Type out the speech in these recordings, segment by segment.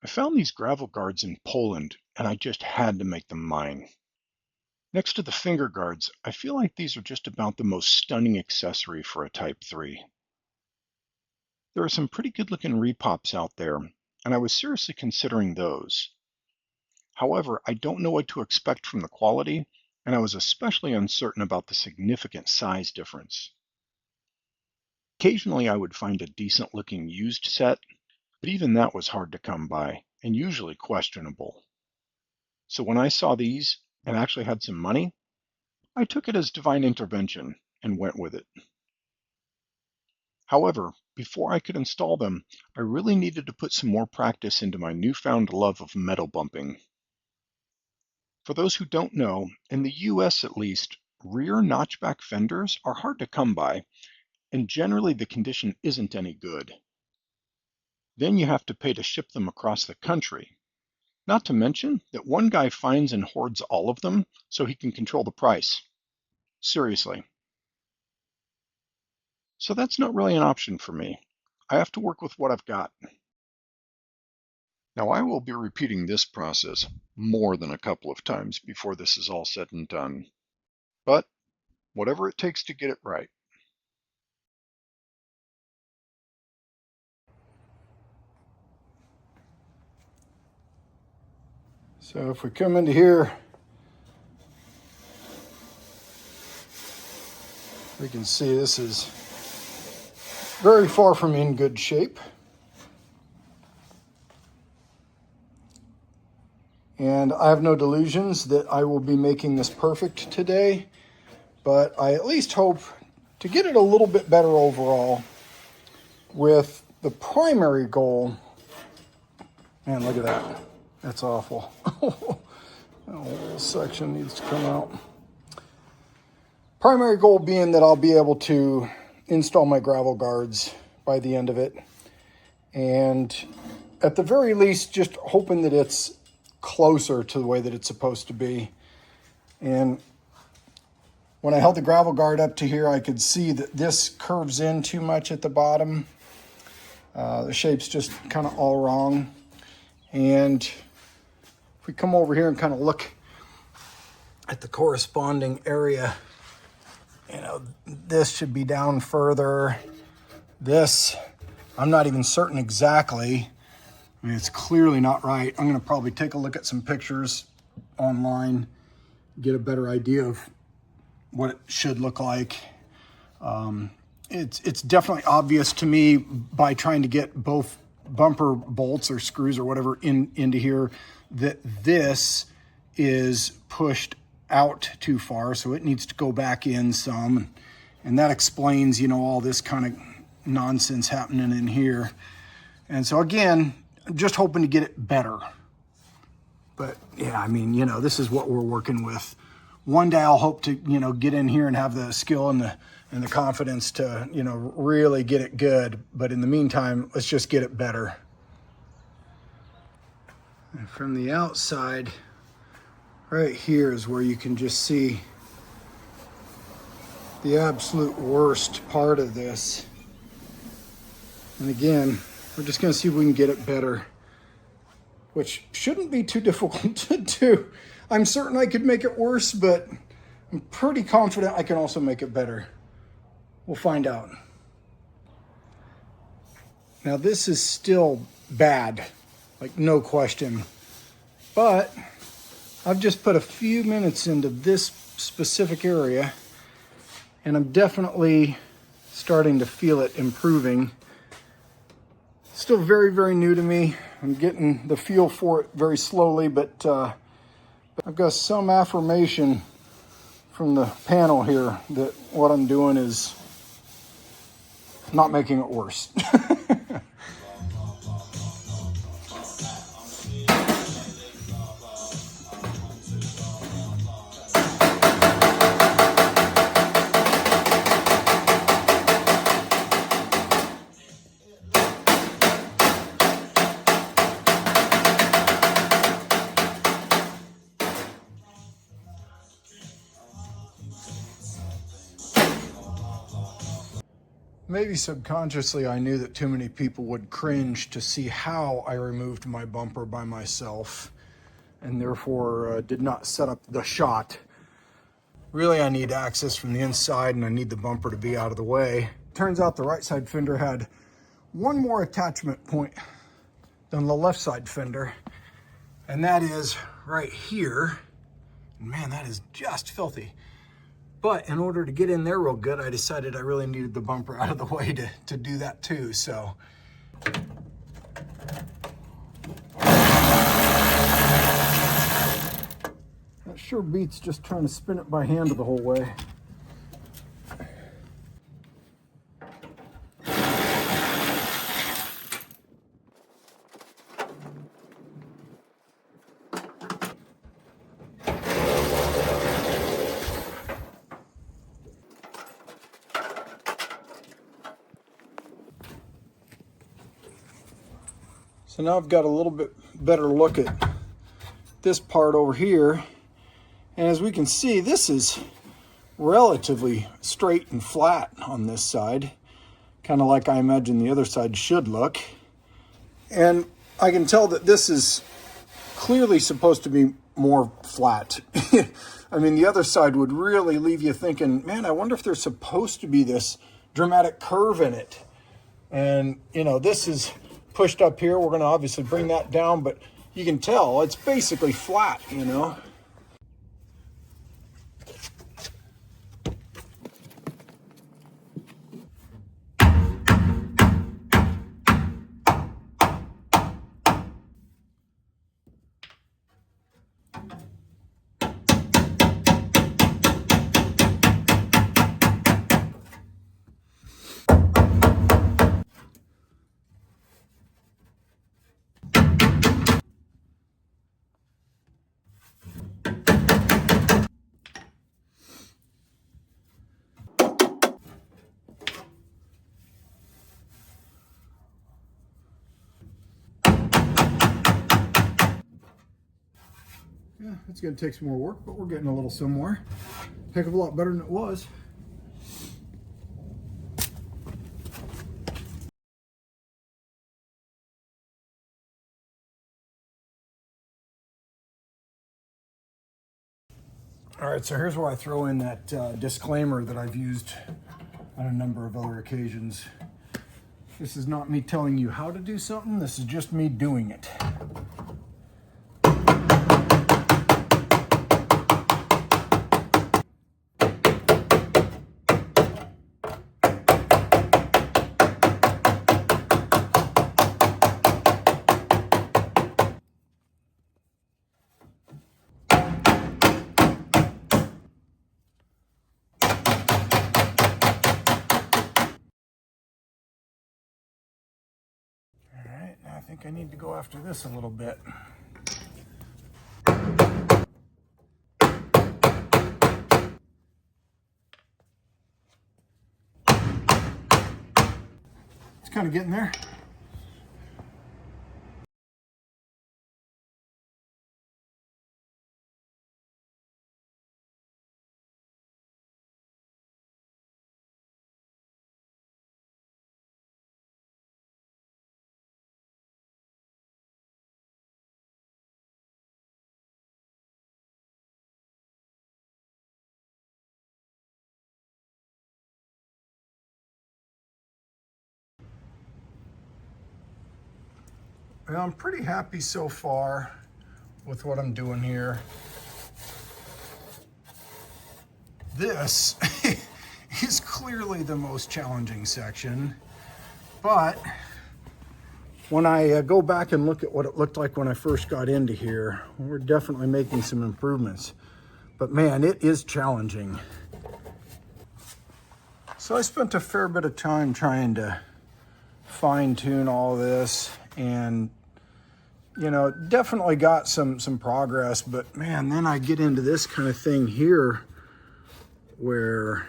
I found these gravel guards in Poland, and I just had to make them mine. Next to the finger guards, I feel like these are just about the most stunning accessory for a Type 3. There are some pretty good looking repops out there, and I was seriously considering those. However, I don't know what to expect from the quality, and I was especially uncertain about the significant size difference. Occasionally I would find a decent looking used set, but even that was hard to come by, and usually questionable. So when I saw these, and actually had some money, I took it as divine intervention and went with it. However, before I could install them, I really needed to put some more practice into my newfound love of metal bumping. For those who don't know, in the US at least, rear notchback fenders are hard to come by, and generally the condition isn't any good. Then you have to pay to ship them across the country. Not to mention that one guy finds and hoards all of them so he can control the price. Seriously. So that's not really an option for me. I have to work with what I've got. Now I will be repeating this process more than a couple of times before this is all said and done. But whatever it takes to get it right. So if we come into here, we can see this is very far from in good shape. And I have no delusions that I will be making this perfect today, but I at least hope to get it a little bit better overall, with the primary goal. Man, look at that. That's awful. That whole section needs to come out. Primary goal being that I'll be able to install my gravel guards by the end of it. And at the very least, just hoping that it's closer to the way that it's supposed to be. And when I held the gravel guard up to here, I could see that this curves in too much at the bottom. The shape's just kind of all wrong. And if we come over here and kind of look at the corresponding area, you know, this should be down further. This, I'm not even certain exactly. I mean, it's clearly not right. I'm going to probably take a look at some pictures online, get a better idea of what it should look like. It's definitely obvious to me by trying to get both bumper bolts or screws or whatever into here that this is pushed out too far, so it needs to go back in some, and that explains, you know, all this kind of nonsense happening in here. And so again, I'm just hoping to get it better. But yeah, I mean, you know, this is what we're working with. One day I'll hope to, you know, get in here and have the skill and the confidence to, you know, really get it good. But in the meantime, let's just get it better. And from the outside, right here is where you can just see the absolute worst part of this. And again, we're just going to see if we can get it better, which shouldn't be too difficult to do. I'm certain I could make it worse, but I'm pretty confident I can also make it better. We'll find out. Now this is still bad, like no question, but I've just put a few minutes into this specific area, and I'm definitely starting to feel it improving. Still very, very new to me. I'm getting the feel for it very slowly, but I've got some affirmation from the panel here that what I'm doing is not making it worse. maybe subconsciously I knew that too many people would cringe to see how I removed my bumper by myself, and therefore did not set up the shot. Really, I need access from the inside, and I need the bumper to be out of the way. Turns out the right side fender had one more attachment point than the left side fender, and that is right here. Man, that is just filthy. But in order to get in there real good, I decided I really needed the bumper out of the way to do that too, so. That sure beats just trying to spin it by hand the whole way. So now I've got a little bit better look at this part over here. And as we can see, this is relatively straight and flat on this side, kind of like I imagine the other side should look. And I can tell that this is clearly supposed to be more flat. I mean, the other side would really leave you thinking, man, I wonder if there's supposed to be this dramatic curve in it. And, you know, this is pushed up here. We're going to obviously bring that down, but you can tell it's basically flat, you know. Yeah, it's going to take some more work, but we're getting a little somewhere. Heck of a lot better than it was. All right, so here's where I throw in that disclaimer that I've used on a number of other occasions. This is not me telling you how to do something, this is just me doing it. I think I need to go after this a little bit. It's kind of getting there. Well, I'm pretty happy so far with what I'm doing here. This is clearly the most challenging section, but when I go back and look at what it looked like when I first got into here, we're definitely making some improvements. But man, it is challenging. So I spent a fair bit of time trying to fine-tune all this, and you know, definitely got some progress, but man, then I get into this kind of thing here where,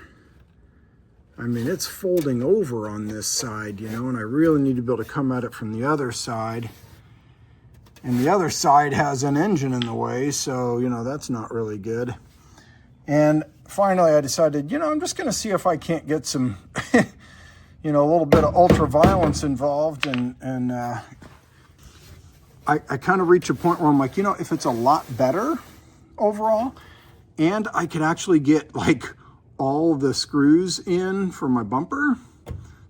I mean, it's folding over on this side, you know, and I really need to be able to come at it from the other side. And the other side has an engine in the way, so, you know, that's not really good. And finally I decided, you know, I'm just going to see if I can't get some, you you know, a little bit of ultra violence involved, and I kind of reach a point where I'm like, you know, if it's a lot better overall, and I could actually get like all the screws in for my bumper,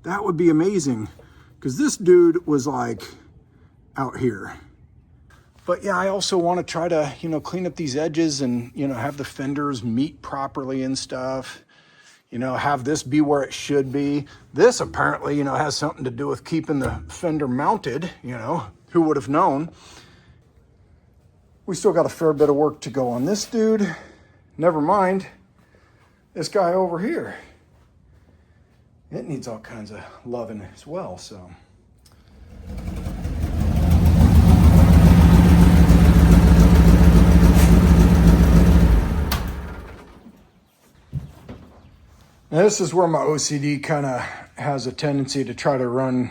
that would be amazing. Because this dude was like out here. But yeah, I also want to try to, you know, clean up these edges and, you know, have the fenders meet properly and stuff. You know, have this be where it should be. This apparently, you know, has something to do with keeping the fender mounted, you know, who would have known? We still got a fair bit of work to go on this dude. Never mind this guy over here. It needs all kinds of loving as well, so. Now this is where my OCD kind of has a tendency to try to run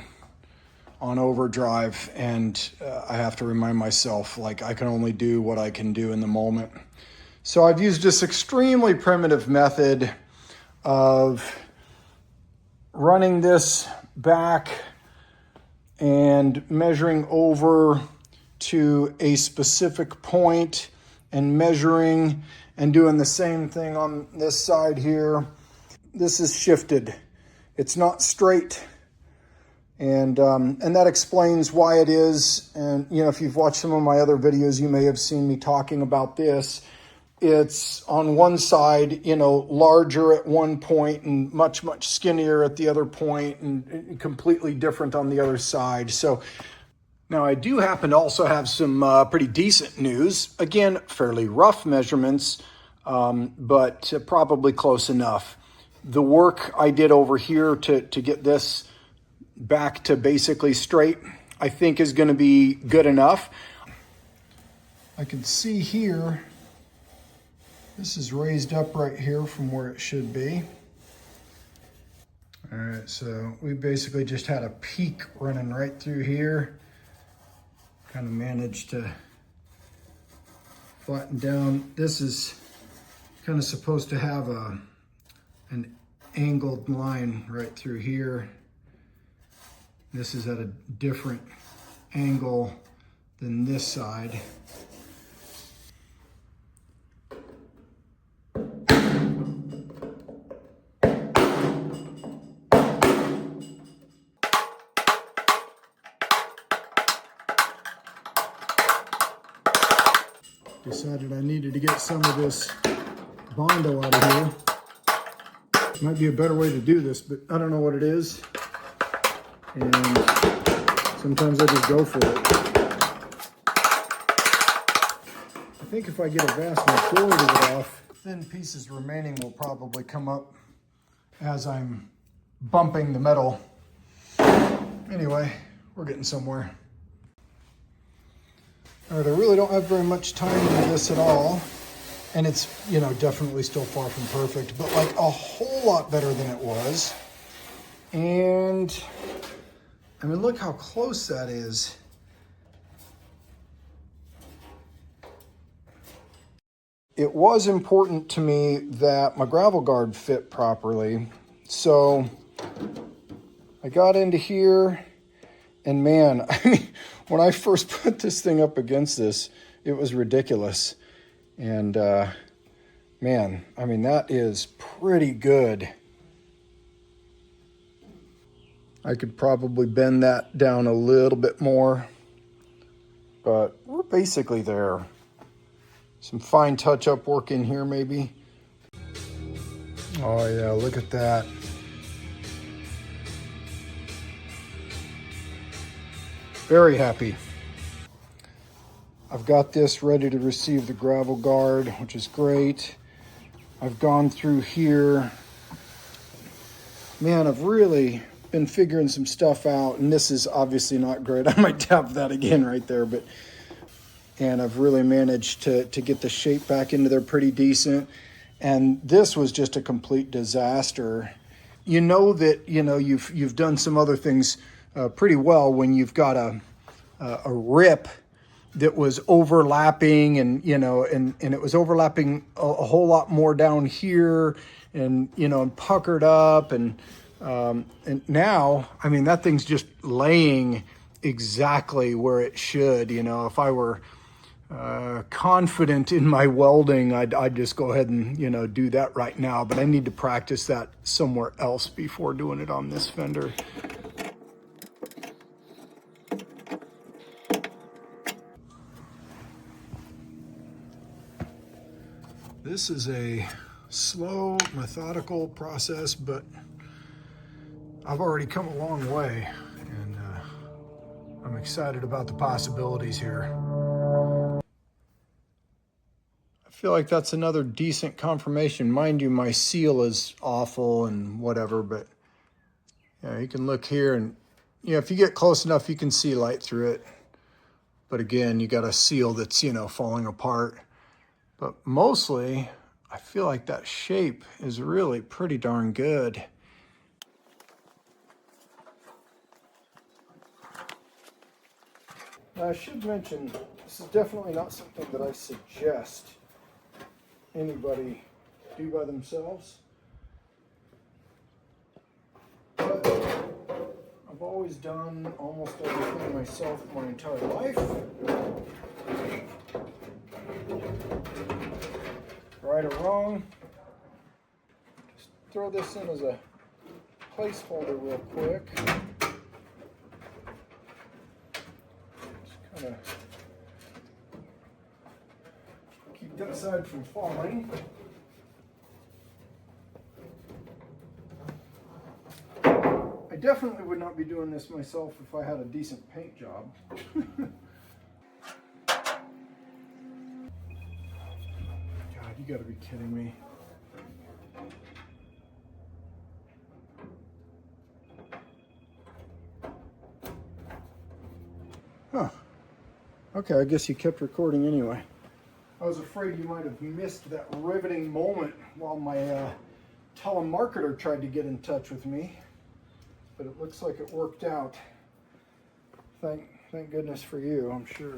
on overdrive, and I have to remind myself, like, I can only do what I can do in the moment. So I've used this extremely primitive method of running this back and measuring over to a specific point and measuring and doing the same thing on this side here. This is shifted. It's not straight. And that explains why it is. And, you know, if you've watched some of my other videos, you may have seen me talking about this. It's on one side, you know, larger at one point and much, much skinnier at the other point, and completely different on the other side. So now I do happen to also have some pretty decent news. Again, fairly rough measurements, but probably close enough. The work I did over here to get this back to basically straight, I think is going to be good enough. I can see here, this is raised up right here from where it should be. All right, so we basically just had a peak running right through here. Kind of managed to flatten down. This is kind of supposed to have an angled line right through here. This is at a different angle than this side. Decided I needed to get some of this Bondo out of here. Might be a better way to do this, but I don't know what it is. And sometimes I just go for it. I think if I get a vast majority of it off, thin pieces remaining will probably come up as I'm bumping the metal. Anyway, we're getting somewhere. All right, I really don't have very much time into this at all. And it's, you know, definitely still far from perfect, but like a whole lot better than it was. And I mean, look how close that is. It was important to me that my gravel guard fit properly. So I got into here, and man, I mean, when I first put this thing up against this, it was ridiculous. And man, I mean, that is pretty good. I could probably bend that down a little bit more, but we're basically there. Some fine touch-up work in here, maybe. Oh yeah, look at that. Very happy. I've got this ready to receive the gravel guard, which is great. I've gone through here. Man, I've really been figuring some stuff out, and this is obviously not great. I might tap that again right there, and I've really managed to get the shape back into there pretty decent. And this was just a complete disaster. You know that, you know, you've done some other things pretty well when you've got a rip that was overlapping, and you know, and it was overlapping a whole lot more down here, and you know, and puckered up, and And now, I mean, that thing's just laying exactly where it should. You know, if I were confident in my welding, I'd just go ahead and, you know, do that right now. But I need to practice that somewhere else before doing it on this fender. This is a slow, methodical process, but I've already come a long way, and I'm excited about the possibilities here. I feel like that's another decent confirmation. Mind you, my seal is awful and whatever, but yeah, you can look here and, you know, if you get close enough, you can see light through it. But again, you got a seal that's, you know, falling apart. But mostly, I feel like that shape is really pretty darn good. Now, I should mention, this is definitely not something that I suggest anybody do by themselves. But I've always done almost everything myself my entire life. Right or wrong, just throw this in as a placeholder real quick. Just kind of keep that side from falling. I definitely would not be doing this myself if I had a decent paint job. God, you gotta be kidding me. Huh. Okay, I guess you kept recording anyway. I was afraid you might have missed that riveting moment while my telemarketer tried to get in touch with me. But it looks like it worked out. Thank goodness for you, I'm sure.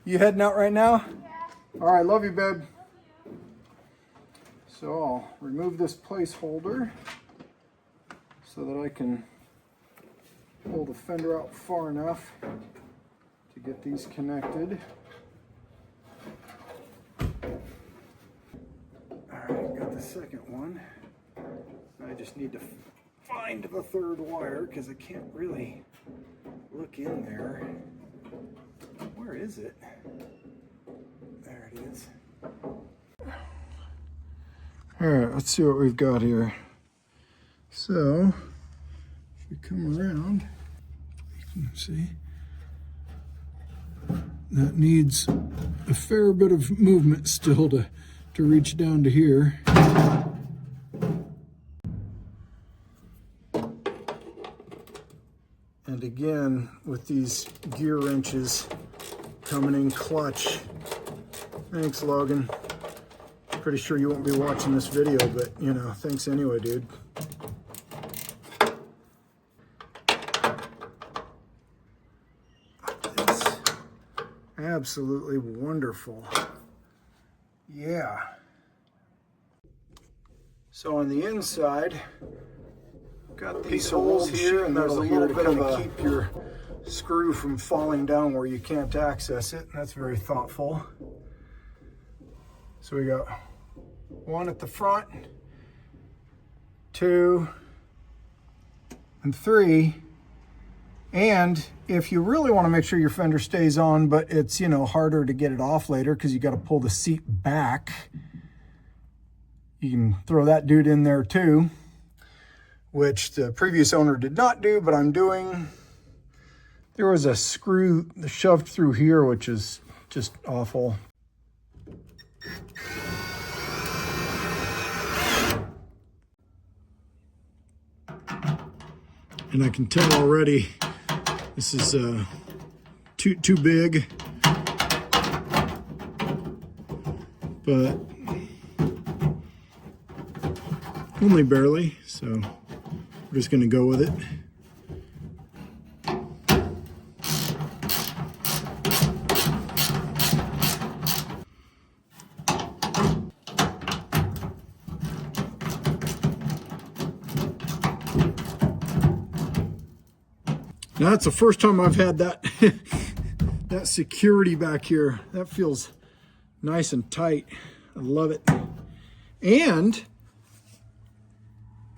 You heading out right now? Yeah. All right, love you, babe. So I'll remove this placeholder so that I can pull the fender out far enough to get these connected. All right, got the second one. I just need to find the third wire because I can't really look in there. Where is it? There it is. All right, let's see what we've got here. So, if we come around, you can see that needs a fair bit of movement still to reach down to here. And again, with these gear wrenches coming in clutch. Thanks, Logan. Pretty sure you won't be watching this video, but you know, thanks anyway, dude. It's absolutely wonderful. Yeah. So on the inside, got these holes here, and there's a little bit of keep your screw from falling down where you can't access it. That's very thoughtful. So we got one at the front, 2, and 3. And if you really want to make sure your fender stays on, but it's, you know, harder to get it off later because you got to pull the seat back, you can throw that dude in there too, which the previous owner did not do, but I'm doing. There was a screw shoved through here, which is just awful. And I can tell already this is too big, but only barely, so we're just gonna go with it. Now, that's the first time I've had that, that security back here. That feels nice and tight. I love it. And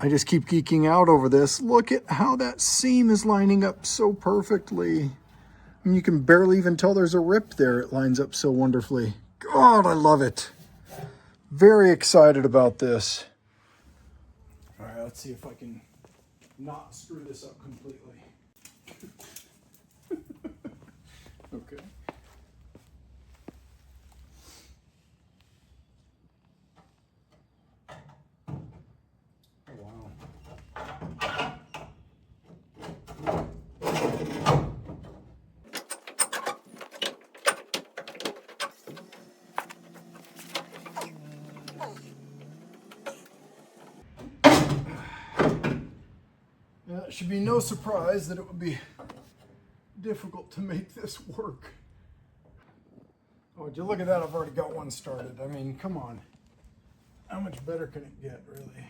I just keep geeking out over this. Look at how that seam is lining up so perfectly. I mean, you can barely even tell there's a rip there. It lines up so wonderfully. God, I love it. Very excited about this. All right, let's see if I can not screw this up completely. Okay. Oh, wow. Now, it should be no surprise that it would be difficult to make this work. Oh, would you look at that? I've already got one started. I mean, come on. How much better can it get, really?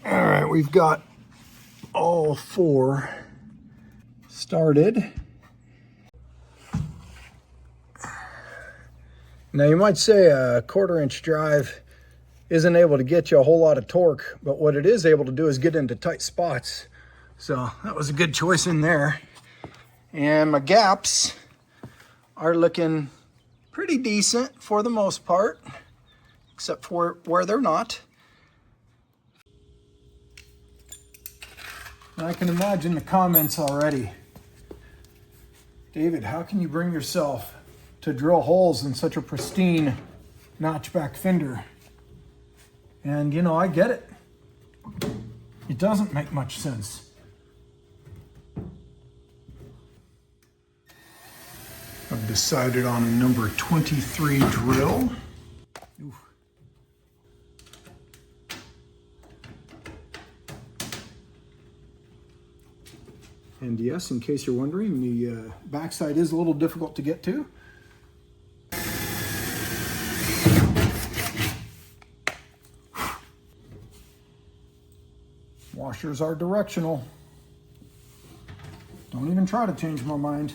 All right, we've got all four started. Now, you might say a 1/4-inch drive isn't able to get you a whole lot of torque, but what it is able to do is get into tight spots. So that was a good choice in there. And my gaps are looking pretty decent for the most part, except for where they're not. And I can imagine the comments already. David, how can you bring yourself to drill holes in such a pristine notchback fender? And you know, I get it. It doesn't make much sense. I've decided on a number 23 drill. Ooh. And yes, in case you're wondering, the backside is a little difficult to get to. Washers are directional. Don't even try to change my mind.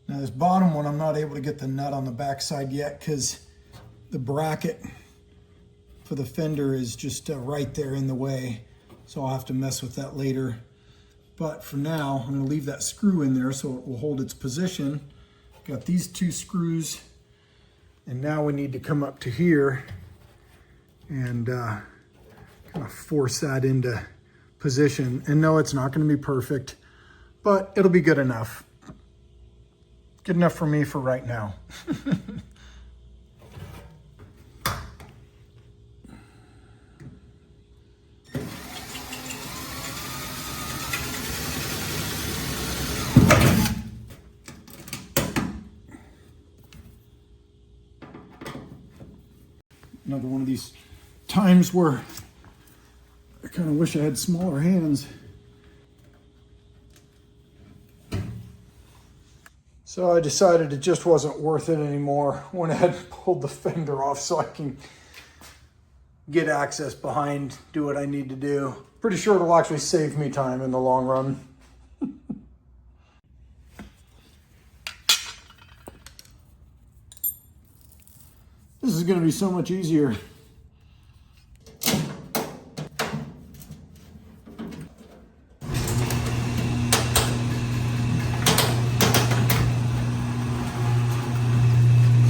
Now this bottom one, I'm not able to get the nut on the backside yet because the bracket for the fender is just right there in the way. So I'll have to mess with that later. But for now, I'm going to leave that screw in there so it will hold its position. Got these two screws. And now we need to come up to here and kind of force that into position. And no, it's not going to be perfect, but it'll be good enough. Good enough for me for right now. Another one of these times where I kind of wish I had smaller hands. So I decided it just wasn't worth it anymore. Went ahead and pulled the fender off so I can get access behind, do what I need to do. Pretty sure it'll actually save me time in the long run. This is going to be so much easier.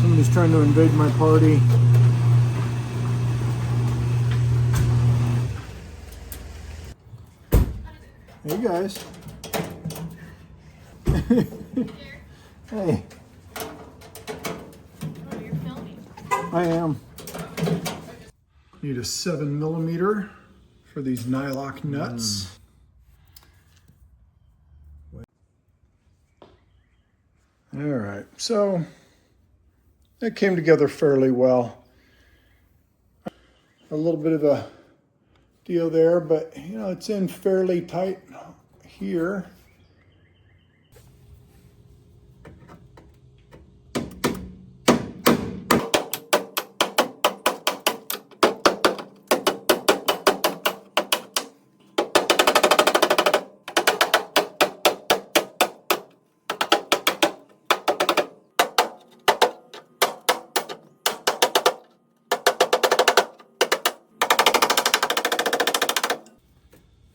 Somebody's trying to invade my party. Hey guys. Hey. Oh, you're filming. I am. Need a 7mm for these nylock nuts. All right, so that came together fairly well. A little bit of a deal there, but you know, it's in fairly tight here.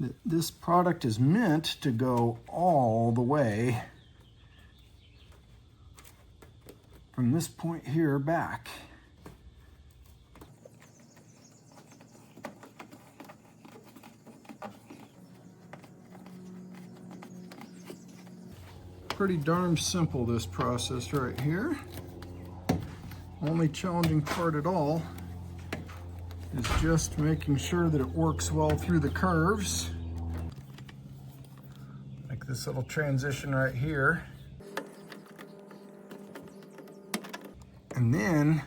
that this product is meant to go all the way from this point here back. Pretty darn simple, this process right here. Only challenging part at all is just making sure that it works well through the curves. Like this little transition right here. And then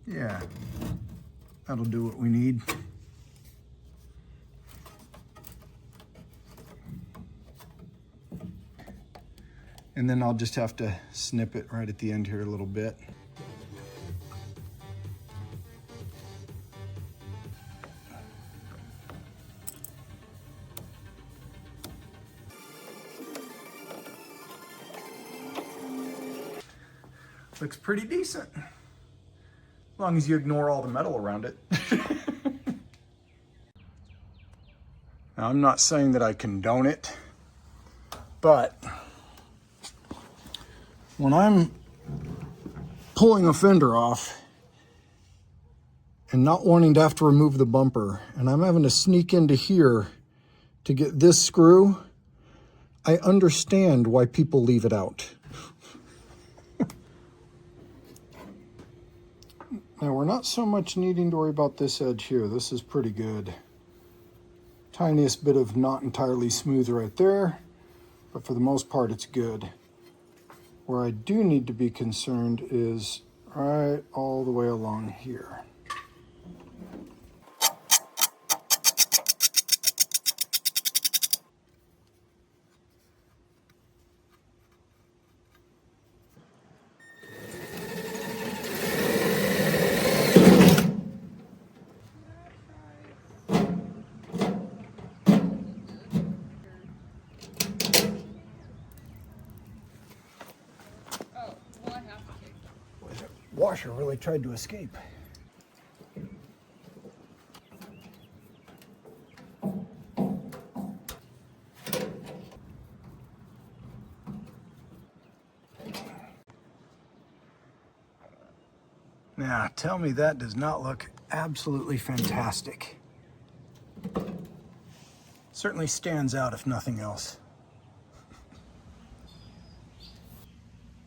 yeah, that'll do what we need. And then I'll just have to snip it right at the end here a little bit. Looks pretty decent, as long as you ignore all the metal around it. Now, I'm not saying that I condone it, but when I'm pulling a fender off and not wanting to have to remove the bumper, and I'm having to sneak into here to get this screw, I understand why people leave it out. Now, we're not so much needing to worry about this edge here. This is pretty good. Tiniest bit of not entirely smooth right there, but for the most part, it's good. Where I do need to be concerned is right all the way along here. Washer really tried to escape. Now, tell me that does not look absolutely fantastic. Certainly stands out if nothing else.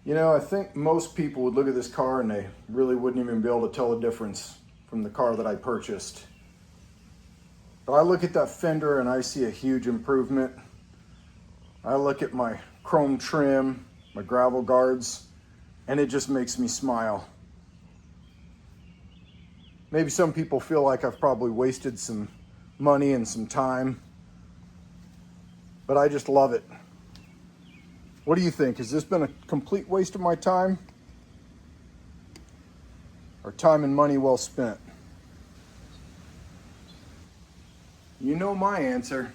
You know, I think most people would look at this car and they really wouldn't even be able to tell the difference from the car that I purchased. But I look at that fender and I see a huge improvement. I look at my chrome trim, my gravel guards, and it just makes me smile. Maybe some people feel like I've probably wasted some money and some time, but I just love it. What do you think? Has this been a complete waste of my time? Or time and money well spent? You know my answer.